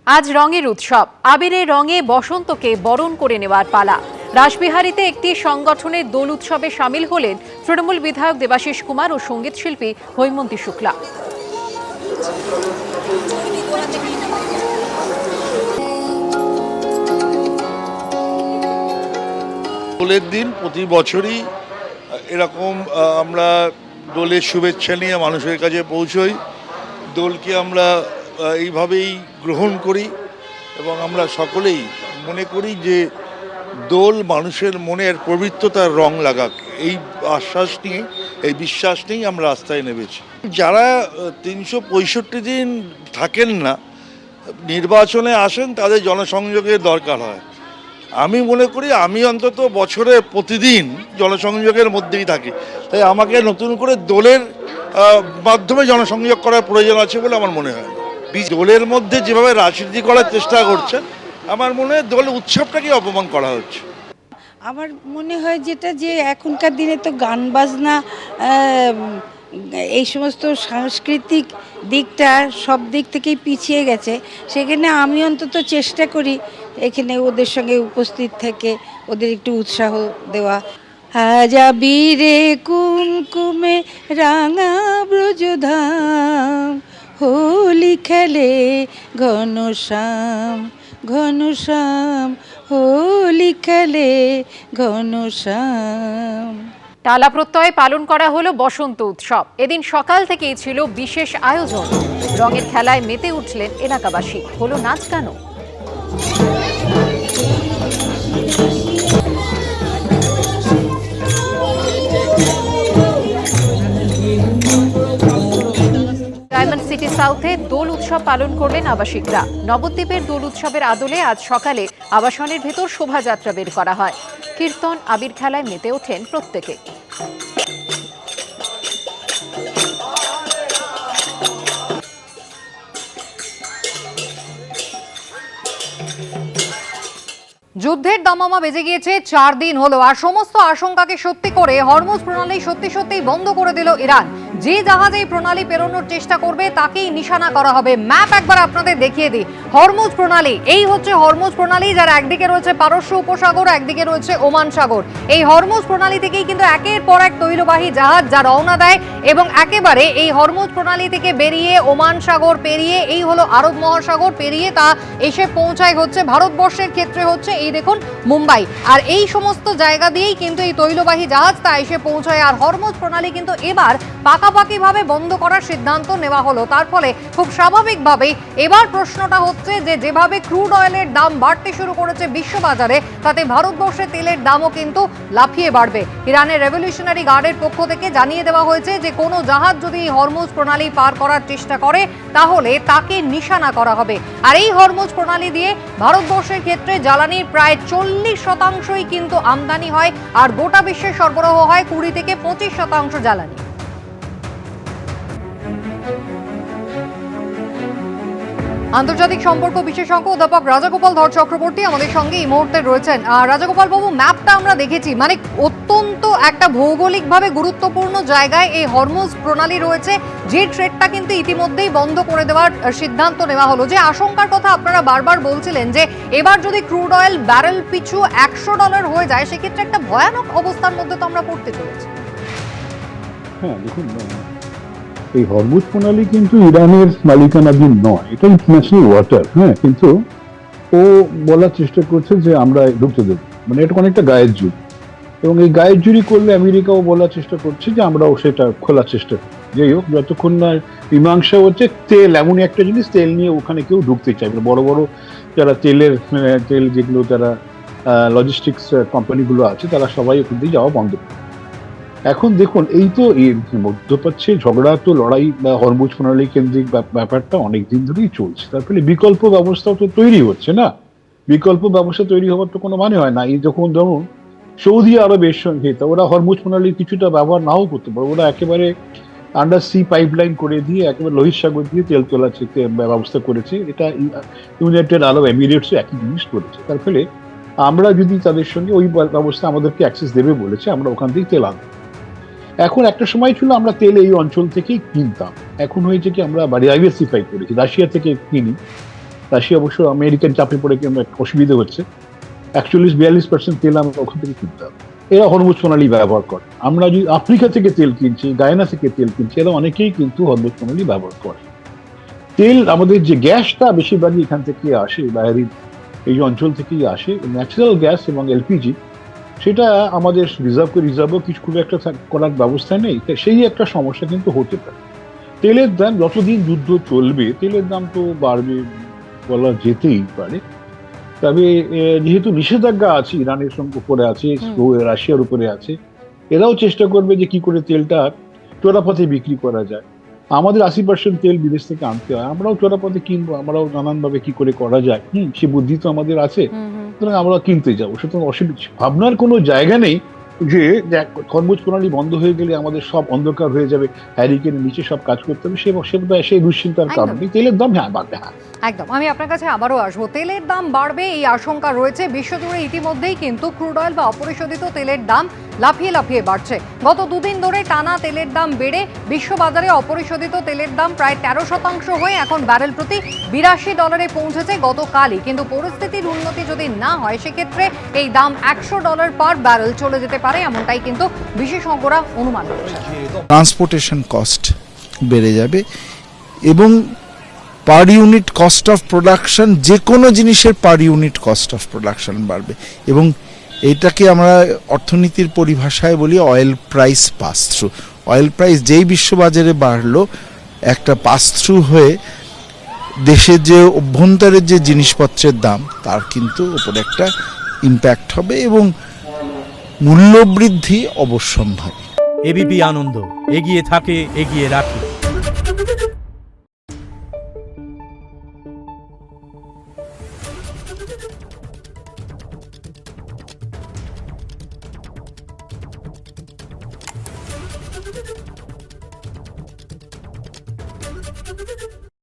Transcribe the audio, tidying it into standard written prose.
আজ রঙের উৎসব, আবিরের রঙে বসন্তকে বরণ করে নেওয়ার পালা। রাসবিহারীতে একটি সংগঠনের দোল উৎসবে সামিল হলেন তৃণমূল বিধায়ক দেবাশিস কুমার ও সঙ্গীত শিল্পী হৈমন্তী শুক্লা। দোলের দিন প্রতি বছরই এরকম আমরা দোলের শুভেচ্ছা নিয়ে মানুষের কাছে পৌঁছই। দোলকে আমরা এইভাবেই গ্রহণ করি এবং আমরা সকলেই মনে করি যে দোল মানুষের মনের পবিত্রতার রং লাগাক, এই আশ্বাস নিয়ে, এই বিশ্বাস নিয়েই আমরা রাস্তায় নেমেছি। যারা 365 দিন থাকেন না, নির্বাচনে আসেন, তাদের জনসংযোগের দরকার হয়। আমি মনে করি আমি অন্তত বছরে প্রতিদিন জনসংযোগের মধ্যেই থাকি, তাই আমাকে নতুন করে দোলের মাধ্যমে জনসংযোগ করার প্রয়োজন আছে বলে আমার মনে হয়। দোলের মধ্যে যেভাবে রাজনীতি করার চেষ্টা করছে, আমার মনে হয় দোল উৎসবটাকে অপমান করা হচ্ছে। আমার মনে হয় যেটা যে এখনকার দিনে তো গান বাজনা এই সমস্ত সাংস্কৃতিক দিকটা সব দিক থেকেই পিছিয়ে গেছে। সেখানে আমি অন্তত চেষ্টা করি এখানে ওদের সঙ্গে উপস্থিত থেকে ওদের একটু উৎসাহ দেওয়া। আজ আবিরে কুমকুমে রাঙা ব্রজধাম, হোলি খেলে ঘনশ্যাম ঘনশ্যাম, হোলি খেলে ঘনশ্যাম। টালা প্রত্যয়ে পালন করা হলো বসন্ত উৎসব। এদিন সকাল থেকেই ছিল বিশেষ আয়োজন। রঙের খেলায় মেতে উঠলেন এলাকাবাসী। হলো নাচ গানও। ডায়মন্ড সিটি সাউথে দোল উৎসব পালন করলেন আবাসিকরা। নবদ্বীপের দোল উৎসবের আদলে আজ সকালে আবাসনের ভেতর শোভাযাত্রা বের করা হয়। কীর্তন, আবির খেলায় মেতে ওঠেন প্রত্যেকে। যুদ্ধের দামামা বেজে গিয়েছে 4 দিন হলো, আর সমস্ত আশঙ্কাকে সত্যি করে হরমুজ প্রণালী সত্যি বন্ধ করে দিল ইরান। যে জাহাজ এই প্রণালী পেরোনোর চেষ্টা করবে তাকেই নিশানা করা হবে। ম্যাপ একবার আপনাদের দেখিয়ে দিই। হরমুজ প্রণালী, এই হচ্ছে হরমুজ প্রণালী, যার একদিকে রয়েছে পারস্য উপসাগর, একদিকে রয়েছে ওমান সাগর। এই হরমুজ প্রণালী থেকেই কিন্তু একের পর এক তৈলবাহী জাহাজ যা রওনা দেয় এবং একেবারে এই হরমুজ প্রণালী থেকে বেরিয়ে ওমান সাগর পেরিয়ে এই হলো আরব মহাসাগর পেরিয়ে তা এসে পৌঁছায় হচ্ছে ভারতবর্ষের ক্ষেত্রে হচ্ছে এই দেখুন মুম্বাই। আর এই সমস্ত জায়গা দিয়েই কিন্তু এই তৈলবাহী জাহাজ তা এসে পৌঁছায়। আর হরমুজ প্রণালী কিন্তু এবার পাকাপাকিভাবে বন্ধ করার সিদ্ধান্ত নেওয়া হলো। তার ফলে খুব স্বাভাবিকভাবেই এবার প্রশ্নটা হচ্ছে যে যেভাবে ক্রুড অয়েলের দাম বাড়তে শুরু করেছে বিশ্ববাজারে, তাতে ভারতবর্ষে তেলের দামও কিন্তু লাফিয়ে বাড়বে। ইরানের রেভলিউশনারি গার্ডের পক্ষ থেকে জানিয়ে দেওয়া হয়েছে যে কোনো জাহাজ যদি এই হরমুজ প্রণালী পার করার চেষ্টা করে তাহলে তাকে নিশানা করা হবে। আর এই হরমুজ প্রণালী দিয়ে ভারতবর্ষের ক্ষেত্রে জ্বালানির প্রায় 40% কিন্তু আমদানি হয়, আর গোটা বিশ্বে সরবরাহ হয় 20 থেকে 25% জ্বালানি। আন্তর্জাতিক সম্পর্ক বিশেষজ্ঞ অধ্যাপক রাজাগোপাল ধর চক্রবর্তী আমাদের সঙ্গে এই মুহূর্তে রয়েছেন। রাজাগোপাল বাবু, ম্যাপটা আমরা দেখেছি, মানে অত্যন্ত একটা ভৌগোলিকভাবে গুরুত্বপূর্ণ জায়গায় এই হরমুজ প্রণালী রয়েছে, যে ট্রেডটা কিন্তু ইতিমধ্যেই বন্ধ করে দেওয়ার সিদ্ধান্ত নেওয়া হলো। যে আশঙ্কার কথা আপনারা বারবার বলছিলেন যে এবার যদি ক্রুড অয়েল ব্যারেল পিছু $100 হয়ে যায়, সেক্ষেত্রে একটা ভয়ানক অবস্থার মধ্যে তো আমরা পড়তে চলেছি। হ্যাঁ, দেখুন, এই হরমুজ প্রণালী কিন্তু ইরানের মালিকানাধীন নয়, এটা ইন্টারন্যাশনাল ওয়াটার। হ্যাঁ, কিন্তু ও বলার চেষ্টা করছে যে আমরা ঢুকতে দেব, মানে এটা অনেকটা গায়ের জুড়ি, এবং এই গায়ের জুড়ি করলে আমেরিকাও বলার চেষ্টা করছে যে আমরাও সেটা খোলার চেষ্টা করি। যাই হোক, যতক্ষণ না মীমাংসা হচ্ছে, তেল এমনই একটা জিনিস, তেল নিয়ে ওখানে কেউ ঢুকতে চাইবে না। বড় বড় যারা তেল যেগুলো যারা লজিস্টিক্স কোম্পানিগুলো আছে, তারা সবাই ওখান দিয়ে যাওয়া বন্ধ করে। এখন দেখুন, এই তো এর মধ্যপ্রাচ্যে ঝগড়া, তো লড়াই বা হরমুজ প্রণালী কেন্দ্রিক ব্যাপারটা অনেক দিন ধরেই চলছে। তার ফলে বিকল্প ব্যবস্থাও তো তৈরি হচ্ছে না। বিকল্প ব্যবস্থা তৈরি হওয়ার তো কোনো মানে হয় না। এই যখন ধরুন সৌদি আরবের সঙ্গে, তা ওরা হরমুজ প্রণালীর কিছুটা ব্যবহার নাও করতে পারে, ওরা একেবারে আন্ডার সি পাইপলাইন করে দিয়ে একেবারে লোহিত সাগর দিয়ে তেল তোলার ব্যবস্থা করেছে। এটা ইউনাইটেড আরব এমিরেটসও একই জিনিস করেছে। তার ফলে আমরা যদি তাদের সঙ্গে ওই ব্যবস্থা আমাদেরকে অ্যাক্সেস দেবে বলেছে, আমরা ওখান থেকে তেল আনবো। এখন একটা সময় ছিল আমরা তেল এই অঞ্চল থেকেই কিনতাম, এখন হয়েছে কি আমরা ডাইভার্সিফাই করেছি, রাশিয়া থেকে কিনি, রাশিয়া অবশ্য আমেরিকান চাপে পড়ে অসুবিধা হচ্ছে, 41-42% তেল আমরা ওখান থেকে কিনতে হবে। এরা হরমুজ প্রণালী ব্যবহার করে। আমরা যদি আফ্রিকা থেকে তেল কিনছি, গায়ানা থেকে তেল কিনছি, এরা অনেকেই কিন্তু হরমুজ প্রণালী ব্যবহার করে। তেল আমাদের যে গ্যাসটা বেশিরভাগই এখান থেকে আসে, বাইরের এই অঞ্চল থেকেই আসে, ন্যাচারাল গ্যাস এবং এলপিজি, সেটা আমাদের রিজার্ভও কিছু খুব একটা করার ব্যবস্থা নেই। সেই একটা সমস্যা কিন্তু হতে পারে। তেলের দাম যতদিন যুদ্ধ চলবে তেলের দাম তো বাড়বে বলা যেতেই পারে। তবে যেহেতু নিষেধাজ্ঞা আছে, ইরানের সঙ্গে উপরে আছে, রাশিয়ার উপরে আছে, এরাও চেষ্টা করবে যে কি করে তেলটা চোরাপথে বিক্রি করা যায়। আমাদের 80% তেল বিদেশ থেকে আনতে হয়, আমরাও চোরাপথে কিনবো, আমরাও নানানভাবে কি করে করা যায়, সে বুদ্ধি তো আমাদের আছে, সুতরাং আমরা কিনতে যাবো। সুতরাং অসুবিধা ভাবনার কোনো জায়গা নেই যে হরমুজ প্রণালী বন্ধ হয়ে গেলে আমাদের সব অন্ধকার হয়ে যাবে, হ্যারিকেনের নিচে সব কাজ করতে হবে, সেই দুশ্চিন্তার কারণ নেই। তেলের দাম বাড়বে। একদম, আমি আপনার কাছে আবারও আসবো। তেলের দাম বাড়বে এই আশঙ্কা রয়েছে বিশ্বজুড়ে। ইতিমধ্যেই কিন্তু ক্রুড অয়েল বা অপরিশোধিত তেলের দাম লাফিয়ে লাফিয়ে বাড়ছে। গত দুদিন ধরে টানা তেলের দাম বেড়ে বিশ্ববাজারে অপরিশোধিত তেলের দাম প্রায় 13% হয়ে এখন ব্যারেল প্রতি $82 পৌঁছেছে গতকালই। কিন্তু পরিস্থিতির উন্নতি যদি না হয় সেক্ষেত্রে এই দাম $100 পার ব্যারেল চলে যেতে পারে, এমনটাই কিন্তু বিশেষজ্ঞরা অনুমান করছেন। ট্রান্সপোর্টেশন কস্ট বেড়ে যাবে এবং per unit cost of production, যে কোনো জিনিসের per unit cost of production বাড়বে এবং এইটাকে আমরা অর্থনীতির পরিভাষায় বলি oil price pass through. Oil price যেই বিশ্ববাজারে বাড়লো, একটা পাস থ্রু হয়ে দেশের যে অভ্যন্তরের যে জিনিসপত্রের দাম তার কিন্তু উপরে একটা ইম্প্যাক্ট হবে এবং মূল্যবৃদ্ধি অবশ্যম্ভাবী। এবিপি আনন্দ, এগিয়ে থাকে, এগিয়ে রাখে।